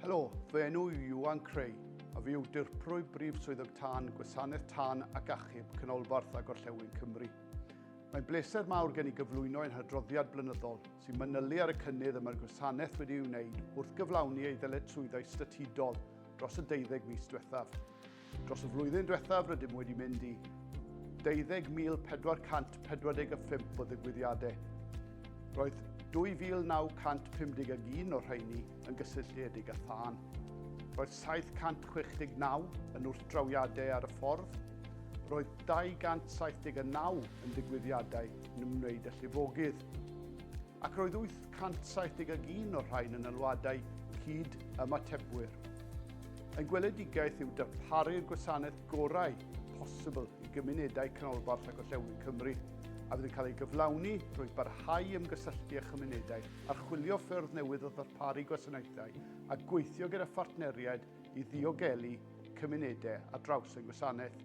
Helo, fy enw yw Iwan Creu, a fi yw dirprwy brif swyddog tân, gwasanaeth tân ac achub canolbarth a Gorllewin Cymru. Mae'n bleser mawr gen i gyflwyno ein hydroddiad blynyddol sy'n manylu ar y cynnydd y mae'r gwasanaeth wedi i'w wneud wrth gyflawni ei ddyletswyddau statudol dros y 12 mis diwethaf. Dros y flwyddyn diwethaf rydym wedi mynd i 12,445 o ddigwyddiadau. Roedd 2,951 o'r rheini yn gysylltiedig â thân. Roedd 769 yn wrthdrawiadau ar y ffordd. Roedd 279 yn digwyddiadau yn ymwneud â llifogydd. Ac roedd 871 o'r rhain yn alwadau cyd ymatebwyr. Ein gweledigaeth yw darparu'r gwasanaeth gorau posibl i gymunedau canolbarth a Gorllewin Cymru, a fydd yn cael ei gyflawni drwy barhau ymgysylltu â chymunedau, archwilio ffyrdd newydd o ddarparu gwasanaethau a gweithio gyda phartneriaid i ddiogelu cymunedau ar draws ein gwasanaeth.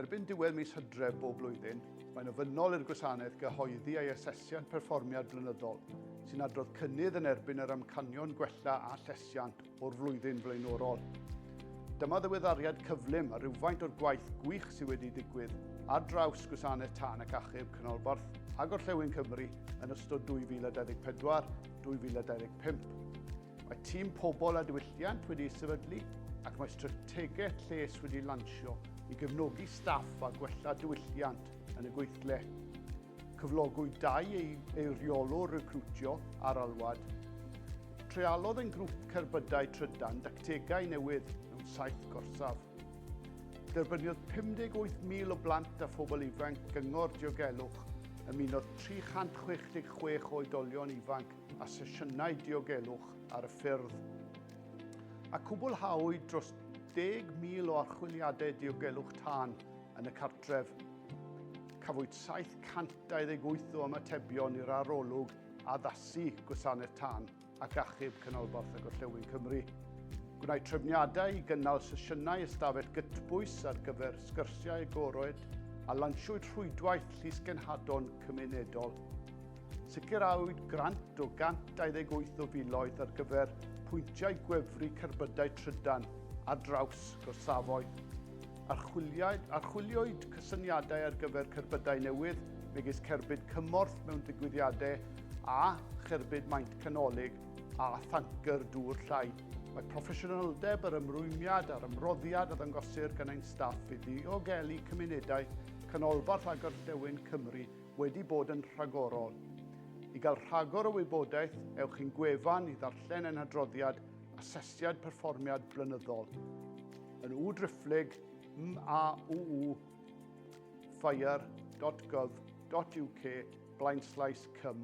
Erbyn diwedd mis Hydref bob blwyddyn, mae'n ofynnol i'r gwasanaeth gyhoeddi ei asesiad perfformiad blynyddol, sy'n adrodd cynnydd yn erbyn yr amcanion gwella a llesiant o'r flwyddyn flaenorol. Dyma ddiweddariad cyflym a rhywfaint o'r gwaith gwych sydd wedi digwydd ar draws gwasanaeth tân ac achub canolbarth a Gorllewin Cymru yn ystod 2024-2025. Mae tîm pobl a diwylliant wedi sefydlu ac mae strategaeth lles wedi lansio i gefnogi staff a gwella diwylliant yn y gweithle. Cyflogwyd 2 eiriolwr recriwtio ar alwad. Trealodd ein grŵp cerbydau trydan dactegau newydd mewn 7 gorsaf. Derbyniodd 58,000 o blant a phobl ifanc gyngor diogelwch, ymunodd 366 o oedolion ifanc a sesiynau diogelwch ar y ffyrdd. A cwblhawyd dros 10,000 o archwiliadau diogelwch tân yn y cartref. Cafwyd 728 o ymatebion i'r arolwg addasu gwasanaeth tân ac achub canolbarth a Gorllewin Cymru. Gwnaed trefniadau i gynnal sesiynau ystafell gytbwys ar gyfer sgyrsiau agored a lansiwyd rhwydwaith llysgenhadon cymunedol. Sicrhawyd grant o 128 o filoedd ar gyfer pwyntiau gwefru cerbydau trydan ar draws gorsafoedd. Archwiliwyd cysyniadau ar gyfer cerbydau newydd megis cerbyd cymorth mewn digwyddiadau a cherbyd maint canolig a thancyr dŵr llai. Mae proffesiynoldeb yr ymrwymiad a'r ymroddiad a ddangosir gan ein staff i ddiogelu cymunedau canolbarth a Gorllewin Cymru wedi bod yn rhagorol. I gael rhagor o wybodaeth, ewch i'n gwefan i ddarllen ein hadroddiad Asesiad Perfformiad Blynyddol yn www.mauu.fire.gov.uk/cym/.